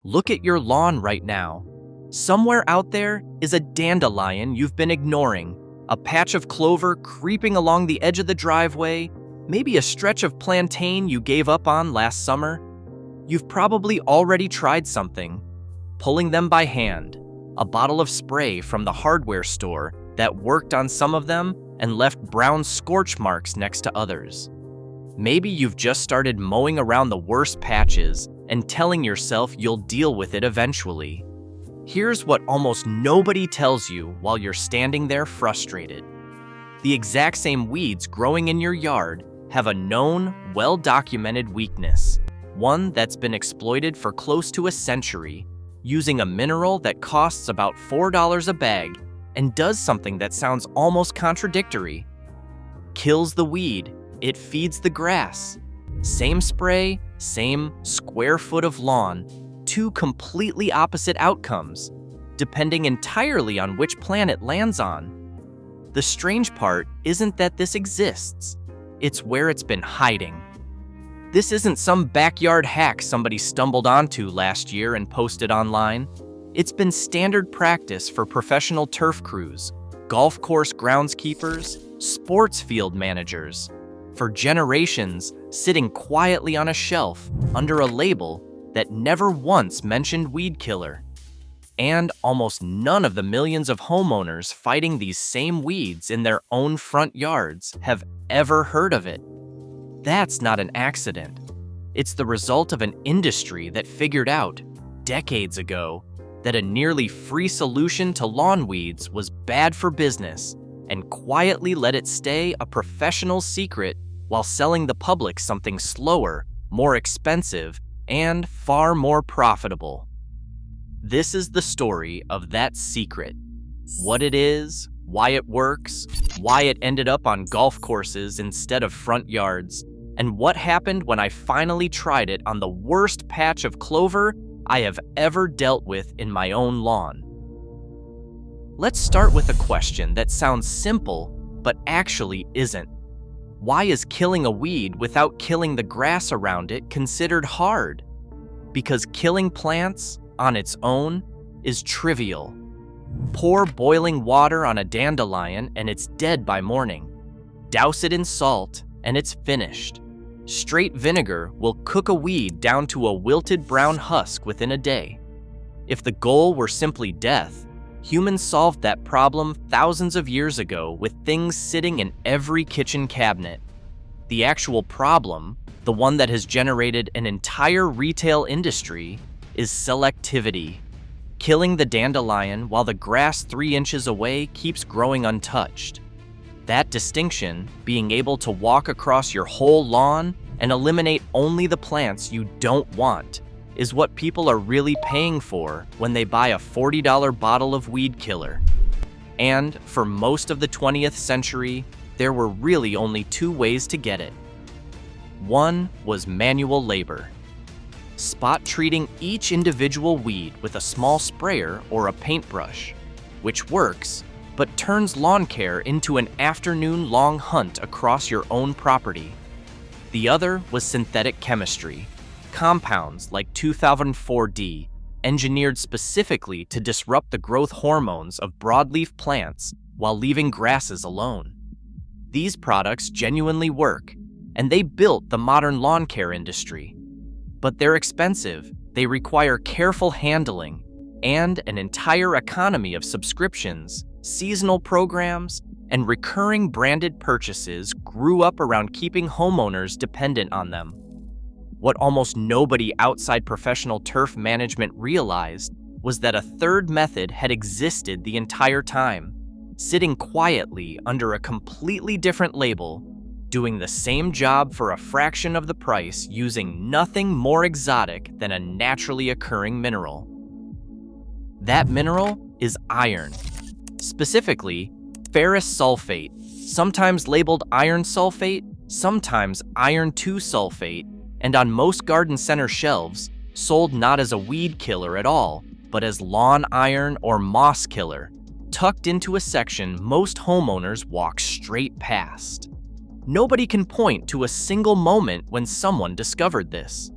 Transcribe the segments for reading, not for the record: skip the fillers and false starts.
Look at your lawn right now. Somewhere out there is a dandelion you've been ignoring, a patch of clover creeping along the edge of the driveway, maybe a stretch of plantain you gave up on last summer. You've probably already tried something, pulling them by hand, a bottle of spray from the hardware store that worked on some of them and left brown scorch marks next to others. Maybe you've just started mowing around the worst patches and telling yourself you'll deal with it eventually. Here's what almost nobody tells you while you're standing there frustrated. The exact same weeds growing in your yard have a known, well-documented weakness, one that's been exploited for close to a century, using a mineral that costs about $4 a bag and does something that sounds almost contradictory. Kills the weed, it feeds the grass. Same spray, same square foot of lawn, two completely opposite outcomes, depending entirely on which plant it lands on. The strange part isn't that this exists, it's where it's been hiding. This isn't some backyard hack somebody stumbled onto last year and posted online. It's been standard practice for professional turf crews, golf course groundskeepers, sports field managers, for generations sitting quietly on a shelf under a label that never once mentioned weed killer. And almost none of the millions of homeowners fighting these same weeds in their own front yards have ever heard of it. That's not an accident. It's the result of an industry that figured out, decades ago, that a nearly free solution to lawn weeds was bad for business and quietly let it stay a professional secret while selling the public something slower, more expensive, and far more profitable. This is the story of that secret. What it is, why it works, why it ended up on golf courses instead of front yards, and what happened when I finally tried it on the worst patch of clover I have ever dealt with in my own lawn. Let's start with a question that sounds simple, but actually isn't. Why is killing a weed without killing the grass around it considered hard? Because killing plants on its own is trivial. Pour boiling water on a dandelion and it's dead by morning. Douse it in salt and it's finished. Straight vinegar will cook a weed down to a wilted brown husk within a day. If the goal were simply death, humans solved that problem thousands of years ago with things sitting in every kitchen cabinet. The actual problem, the one that has generated an entire retail industry, is selectivity. Killing the dandelion while the grass 3 inches away keeps growing untouched. That distinction, being able to walk across your whole lawn and eliminate only the plants you don't want, is what people are really paying for when they buy a $40 bottle of weed killer. And for most of the 20th century, there were really only two ways to get it. One was manual labor. Spot treating each individual weed with a small sprayer or a paintbrush, which works, but turns lawn care into an afternoon-long hunt across your own property. The other was synthetic chemistry, compounds like 2004D, engineered specifically to disrupt the growth hormones of broadleaf plants while leaving grasses alone. These products genuinely work, and they built the modern lawn care industry. But they're expensive, they require careful handling, and an entire economy of subscriptions, seasonal programs, and recurring branded purchases grew up around keeping homeowners dependent on them. What almost nobody outside professional turf management realized was that a third method had existed the entire time, sitting quietly under a completely different label, doing the same job for a fraction of the price using nothing more exotic than a naturally occurring mineral. That mineral is iron. Specifically, ferrous sulfate, sometimes labeled iron sulfate, sometimes iron 2 sulfate, and on most garden center shelves, sold not as a weed killer at all, but as lawn iron or moss killer, tucked into a section most homeowners walk straight past. Nobody can point to a single moment when someone discovered this.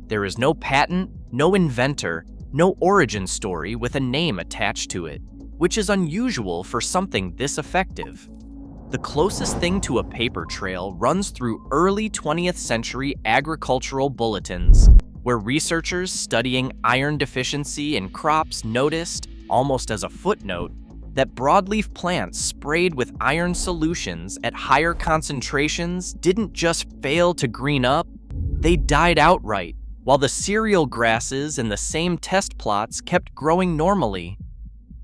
There is no patent, no inventor, No origin story with a name attached to it, which is unusual for something this effective. The closest thing to a paper trail runs through early 20th century agricultural bulletins, where researchers studying iron deficiency in crops noticed, almost as a footnote, that broadleaf plants sprayed with iron solutions at higher concentrations didn't just fail to green up, they died outright, while the cereal grasses in the same test plots kept growing normally.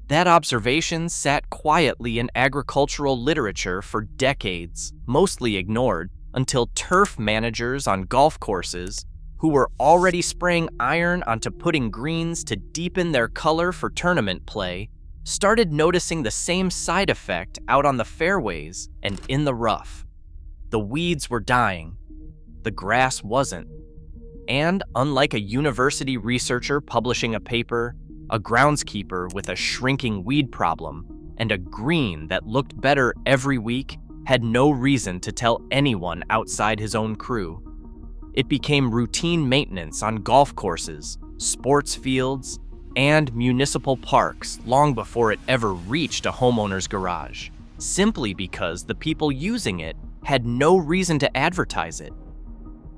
That observation sat quietly in agricultural literature for decades, mostly ignored, until turf managers on golf courses, who were already spraying iron onto putting greens to deepen their color for tournament play, started noticing the same side effect out on the fairways and in the rough. The weeds were dying. The grass wasn't. And unlike a university researcher publishing a paper, a groundskeeper with a shrinking weed problem, and a green that looked better every week had no reason to tell anyone outside his own crew. It became routine maintenance on golf courses, sports fields, and municipal parks long before it ever reached a homeowner's garage, simply because the people using it had no reason to advertise it.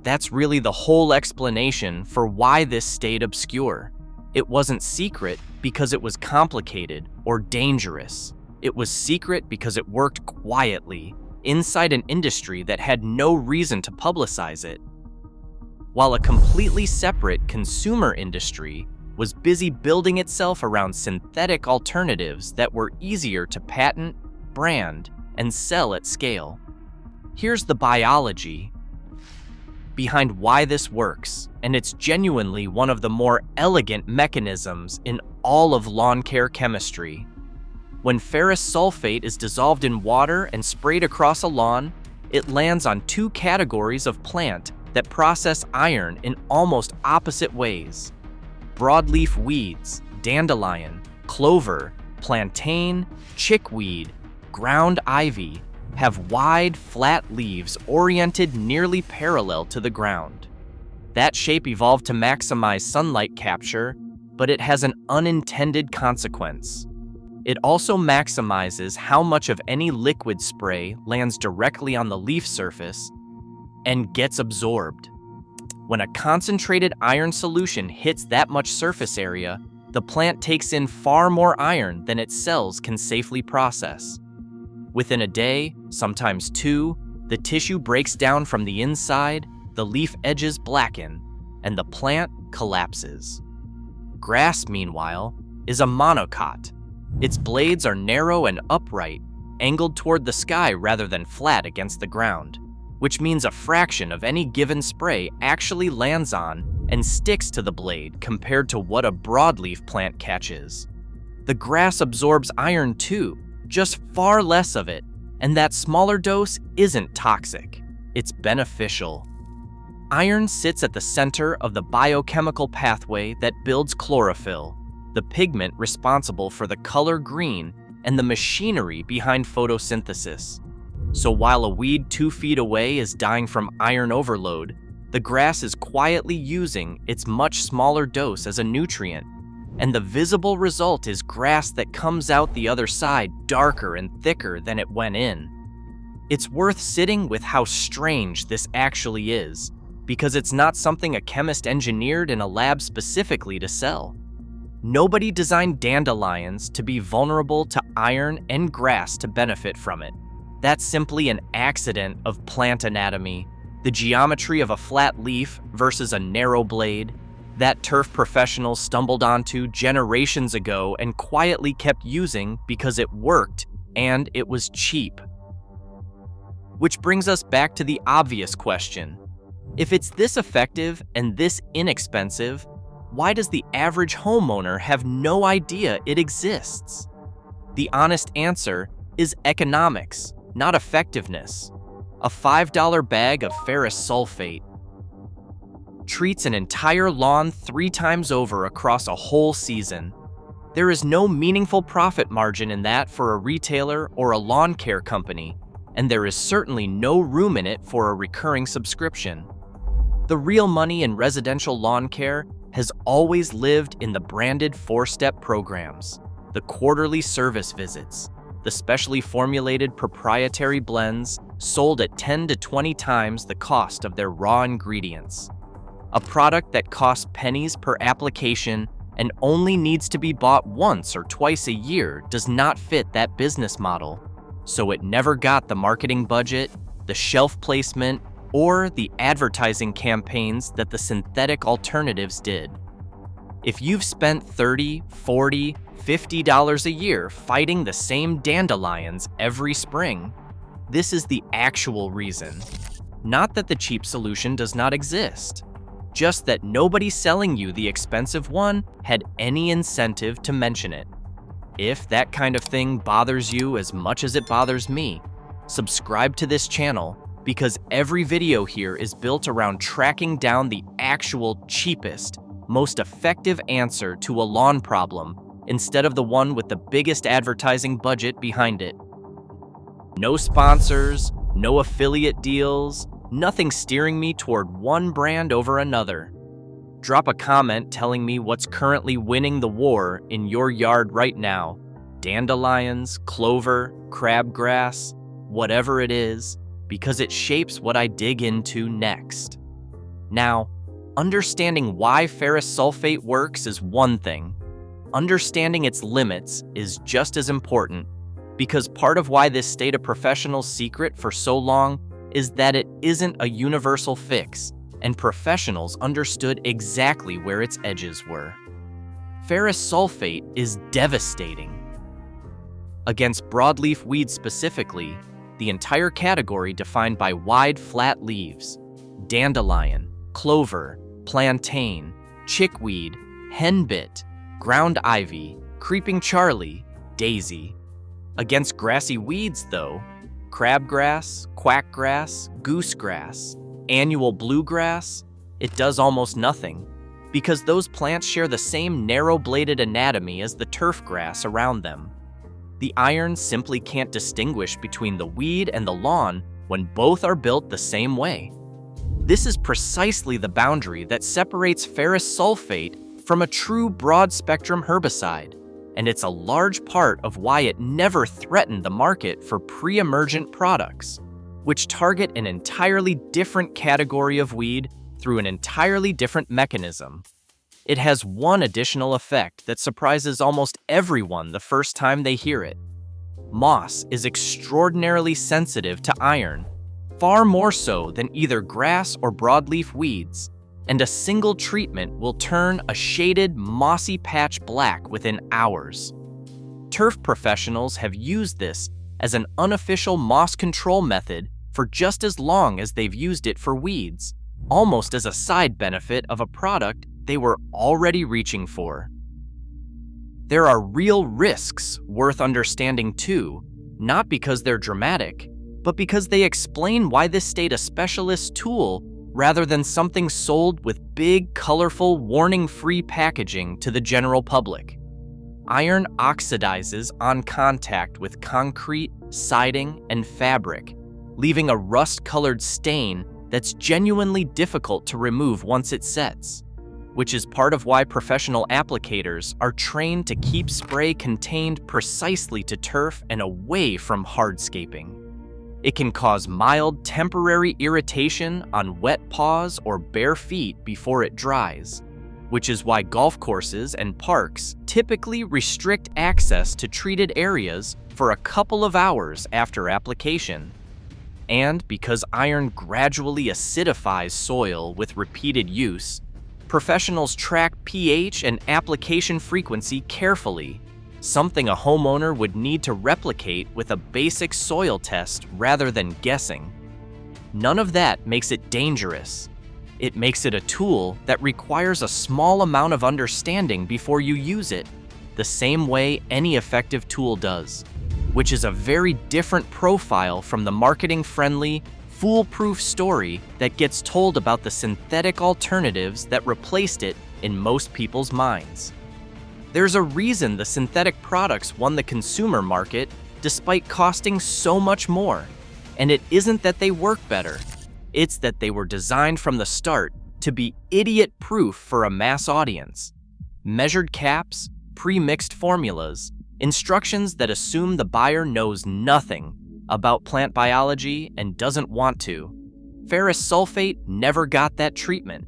That's really the whole explanation for why this stayed obscure. It wasn't secret because it was complicated or dangerous. It was secret because it worked quietly inside an industry that had no reason to publicize it. While a completely separate consumer industry was busy building itself around synthetic alternatives that were easier to patent, brand, and sell at scale. Here's the biology behind why this works, and it's genuinely one of the more elegant mechanisms in all of lawn care chemistry. When ferrous sulfate is dissolved in water and sprayed across a lawn, it lands on two categories of plant that process iron in almost opposite ways. Broadleaf weeds, dandelion, clover, plantain, chickweed, ground ivy, have wide, flat leaves oriented nearly parallel to the ground. That shape evolved to maximize sunlight capture, but it has an unintended consequence. It also maximizes how much of any liquid spray lands directly on the leaf surface and gets absorbed. When a concentrated iron solution hits that much surface area, the plant takes in far more iron than its cells can safely process. Within a day, sometimes two, the tissue breaks down from the inside, the leaf edges blacken, and the plant collapses. Grass, meanwhile, is a monocot. Its blades are narrow and upright, angled toward the sky rather than flat against the ground, which means a fraction of any given spray actually lands on and sticks to the blade compared to what a broadleaf plant catches. The grass absorbs iron too, just far less of it, and that smaller dose isn't toxic. It's beneficial. Iron sits at the center of the biochemical pathway that builds chlorophyll, the pigment responsible for the color green and the machinery behind photosynthesis. So while a weed 2 feet away is dying from iron overload, the grass is quietly using its much smaller dose as a nutrient, and the visible result is grass that comes out the other side darker and thicker than it went in. It's worth sitting with how strange this actually is, because it's not something a chemist engineered in a lab specifically to sell. Nobody designed dandelions to be vulnerable to iron and grass to benefit from it. That's simply an accident of plant anatomy, the geometry of a flat leaf versus a narrow blade, that turf professionals stumbled onto generations ago and quietly kept using because it worked and it was cheap. Which brings us back to the obvious question. If it's this effective and this inexpensive, why does the average homeowner have no idea it exists? The honest answer is economics, not effectiveness. A $5 bag of ferrous sulfate treats an entire lawn 3 times over across a whole season. There is no meaningful profit margin in that for a retailer or a lawn care company, and there is certainly no room in it for a recurring subscription. The real money in residential lawn care has always lived in the branded four-step programs, the quarterly service visits, the specially formulated proprietary blends sold at 10 to 20 times the cost of their raw ingredients. A product that costs pennies per application and only needs to be bought once or twice a year does not fit that business model, so it never got the marketing budget, the shelf placement, or the advertising campaigns that the synthetic alternatives did. If you've spent $30, $40, $50 a year fighting the same dandelions every spring, this is the actual reason. Not that the cheap solution does not exist, just that nobody selling you the expensive one had any incentive to mention it. If that kind of thing bothers you as much as it bothers me, subscribe to this channel because every video here is built around tracking down the actual cheapest, most effective answer to a lawn problem instead of the one with the biggest advertising budget behind it. No sponsors, no affiliate deals, nothing steering me toward one brand over another. Drop a comment telling me what's currently winning the war in your yard right now. Dandelions, clover, crabgrass, whatever it is, because it shapes what I dig into next. Now, understanding why ferrous sulfate works is one thing. Understanding its limits is just as important, because part of why this stayed a professional secret for so long is that it isn't a universal fix, and professionals understood exactly where its edges were. Ferrous sulfate is devastating. Against broadleaf weeds specifically, the entire category defined by wide, flat leaves, dandelion, clover, plantain, chickweed, henbit, ground ivy, creeping Charlie, daisy. Against grassy weeds, though, crabgrass, quackgrass, goosegrass, annual bluegrass, it does almost nothing, because those plants share the same narrow-bladed anatomy as the turf grass around them. The iron simply can't distinguish between the weed and the lawn when both are built the same way. This is precisely the boundary that separates ferrous sulfate from a true broad-spectrum herbicide, and it's a large part of why it never threatened the market for pre-emergent products, which target an entirely different category of weed through an entirely different mechanism. It has one additional effect that surprises almost everyone the first time they hear it. Moss is extraordinarily sensitive to iron, far more so than either grass or broadleaf weeds, and a single treatment will turn a shaded, mossy patch black within hours. Turf professionals have used this as an unofficial moss control method for just as long as they've used it for weeds, almost as a side benefit of a product they were already reaching for. There are real risks worth understanding too, not because they're dramatic, but because they explain why this stayed a specialist tool rather than something sold with big, colorful, warning-free packaging to the general public. Iron oxidizes on contact with concrete, siding, and fabric, leaving a rust-colored stain that's genuinely difficult to remove once it sets, which is part of why professional applicators are trained to keep spray contained precisely to turf and away from hardscaping. It can cause mild temporary irritation on wet paws or bare feet before it dries, which is why golf courses and parks typically restrict access to treated areas for a couple of hours after application. And because iron gradually acidifies soil with repeated use, professionals track pH and application frequency carefully, something a homeowner would need to replicate with a basic soil test rather than guessing. None of that makes it dangerous. It makes it a tool that requires a small amount of understanding before you use it, the same way any effective tool does, which is a very different profile from the marketing-friendly, foolproof story that gets told about the synthetic alternatives that replaced it in most people's minds. There's a reason the synthetic products won the consumer market despite costing so much more, and it isn't that they work better, it's that they were designed from the start to be idiot-proof for a mass audience. Measured caps, pre-mixed formulas, instructions that assume the buyer knows nothing about plant biology and doesn't want to. Ferrous sulfate never got that treatment.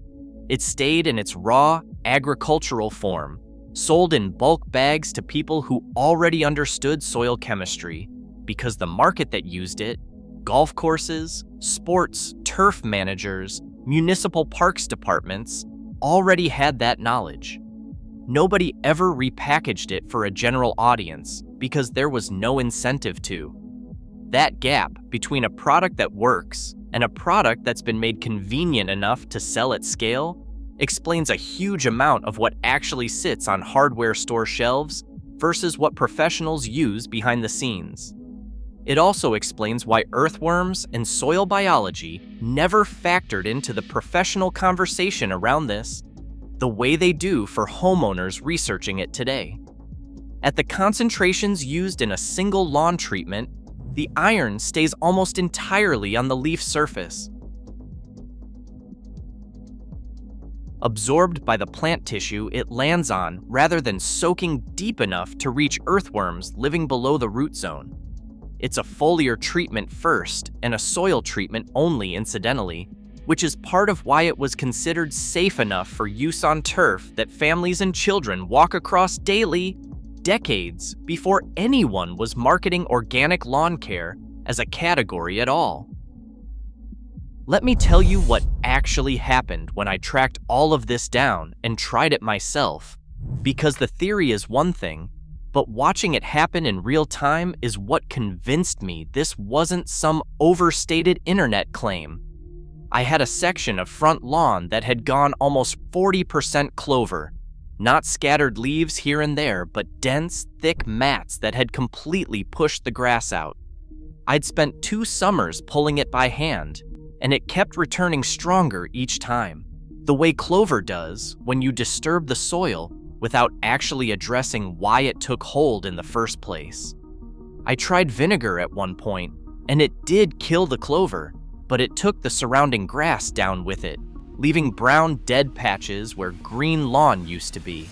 It stayed in its raw, agricultural form, sold in bulk bags to people who already understood soil chemistry, because the market that used it, golf courses, sports, turf managers, municipal parks departments, already had that knowledge. Nobody ever repackaged it for a general audience because there was no incentive to. That gap between a product that works and a product that's been made convenient enough to sell at scale explains a huge amount of what actually sits on hardware store shelves versus what professionals use behind the scenes. It also explains why earthworms and soil biology never factored into the professional conversation around this the way they do for homeowners researching it today. At the concentrations used in a single lawn treatment, the iron stays almost entirely on the leaf surface, absorbed by the plant tissue it lands on rather than soaking deep enough to reach earthworms living below the root zone. It's a foliar treatment first and a soil treatment only incidentally, which is part of why it was considered safe enough for use on turf that families and children walk across daily, decades before anyone was marketing organic lawn care as a category at all. Let me tell you what actually happened when I tracked all of this down and tried it myself, because the theory is one thing, but watching it happen in real time is what convinced me this wasn't some overstated internet claim. I had a section of front lawn that had gone almost 40% clover, not scattered leaves here and there, but dense, thick mats that had completely pushed the grass out. I'd spent 2 summers pulling it by hand, and it kept returning stronger each time, the way clover does when you disturb the soil without actually addressing why it took hold in the first place. I tried vinegar at one point, and it did kill the clover, but it took the surrounding grass down with it, leaving brown dead patches where green lawn used to be.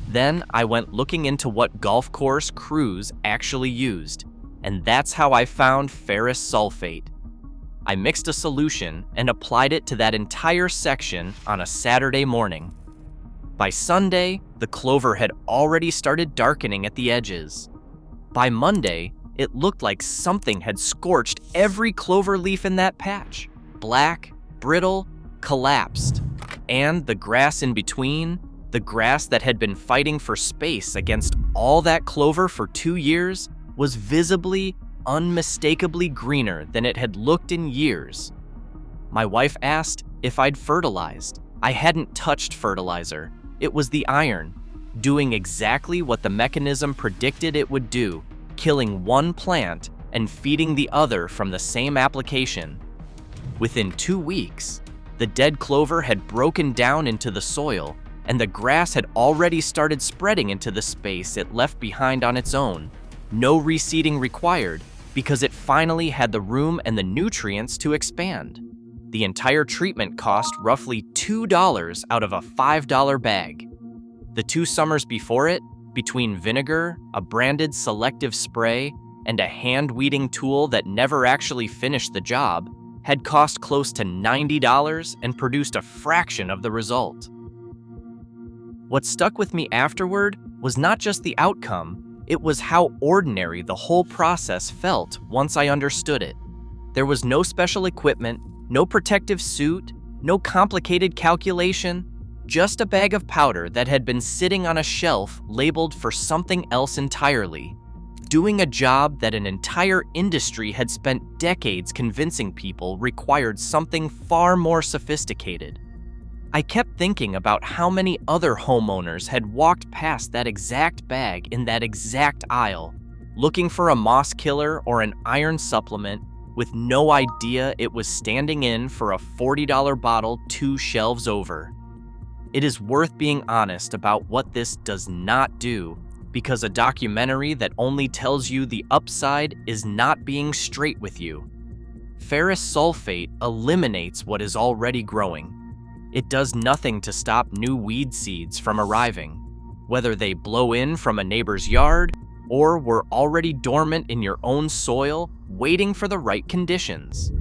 Then I went looking into what golf course crews actually used, and that's how I found ferrous sulfate. I mixed a solution and applied it to that entire section on a Saturday morning. By Sunday, the clover had already started darkening at the edges. By Monday, it looked like something had scorched every clover leaf in that patch. Black, brittle, collapsed. And the grass in between, the grass that had been fighting for space against all that clover for 2 years, was visibly, unmistakably greener than it had looked in years. My wife asked if I'd fertilized. I hadn't touched fertilizer. It was the iron, doing exactly what the mechanism predicted it would do, killing one plant and feeding the other from the same application. Within 2 weeks, the dead clover had broken down into the soil, and the grass had already started spreading into the space it left behind on its own. No reseeding required, because it finally had the room and the nutrients to expand. The entire treatment cost roughly $2 out of a $5 bag. The 2 summers before it, between vinegar, a branded selective spray, and a hand-weeding tool that never actually finished the job, had cost close to $90 and produced a fraction of the result. What stuck with me afterward was not just the outcome, it was how ordinary the whole process felt once I understood it. There was no special equipment, no protective suit, no complicated calculation, just a bag of powder that had been sitting on a shelf labeled for something else entirely, doing a job that an entire industry had spent decades convincing people required something far more sophisticated. I kept thinking about how many other homeowners had walked past that exact bag in that exact aisle, looking for a moss killer or an iron supplement, with no idea it was standing in for a $40 bottle 2 shelves over. It is worth being honest about what this does not do, because a documentary that only tells you the upside is not being straight with you. Ferrous sulfate eliminates what is already growing. It does nothing to stop new weed seeds from arriving, whether they blow in from a neighbor's yard or were already dormant in your own soil, waiting for the right conditions.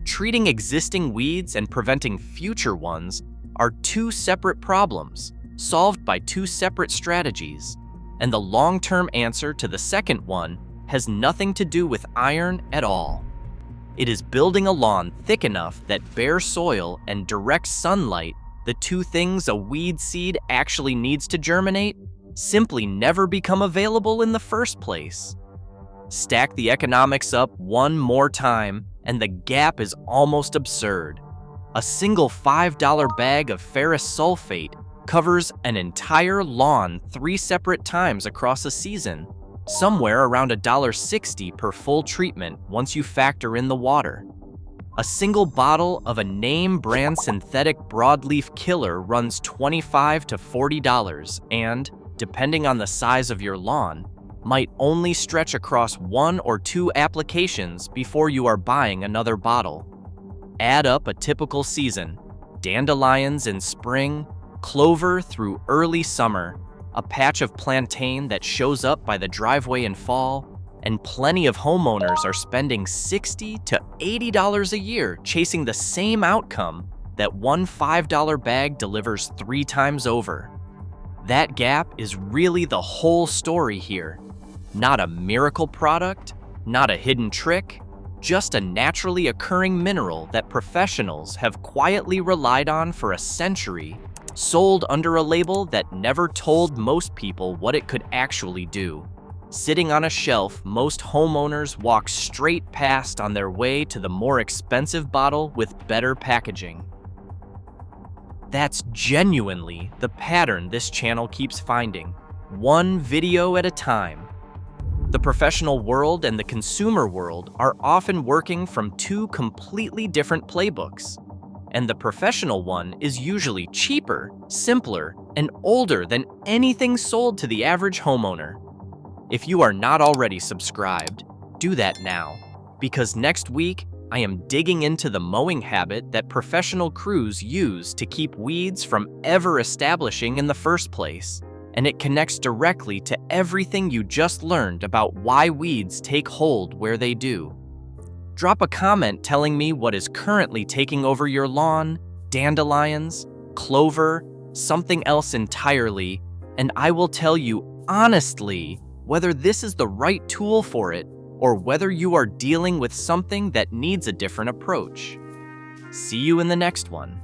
Treating existing weeds and preventing future ones are two separate problems, solved by two separate strategies, and the long-term answer to the second one has nothing to do with iron at all. It is building a lawn thick enough that bare soil and direct sunlight, the two things a weed seed actually needs to germinate, simply never become available in the first place. Stack the economics up one more time, and the gap is almost absurd. A single $5 bag of ferrous sulfate covers an entire lawn 3 separate times across a season, somewhere around $1.60 per full treatment once you factor in the water. A single bottle of a name brand synthetic broadleaf killer runs $25 to $40 and, depending on the size of your lawn, might only stretch across 1 or 2 applications before you are buying another bottle. Add up a typical season: dandelions in spring, clover through early summer, a patch of plantain that shows up by the driveway in fall, and plenty of homeowners are spending $60 to $80 a year chasing the same outcome that one $5 bag delivers 3 times over. That gap is really the whole story here. Not a miracle product, not a hidden trick, just a naturally occurring mineral that professionals have quietly relied on for a century, sold under a label that never told most people what it could actually do. Sitting on a shelf most homeowners walk straight past on their way to the more expensive bottle with better packaging. That's genuinely the pattern this channel keeps finding, one video at a time. The professional world and the consumer world are often working from 2 completely different playbooks, and the professional one is usually cheaper, simpler, and older than anything sold to the average homeowner. If you are not already subscribed, do that now, because next week I am digging into the mowing habit that professional crews use to keep weeds from ever establishing in the first place, and it connects directly to everything you just learned about why weeds take hold where they do. Drop a comment telling me what is currently taking over your lawn, dandelions, clover, something else entirely, and I will tell you honestly whether this is the right tool for it or whether you are dealing with something that needs a different approach. See you in the next one.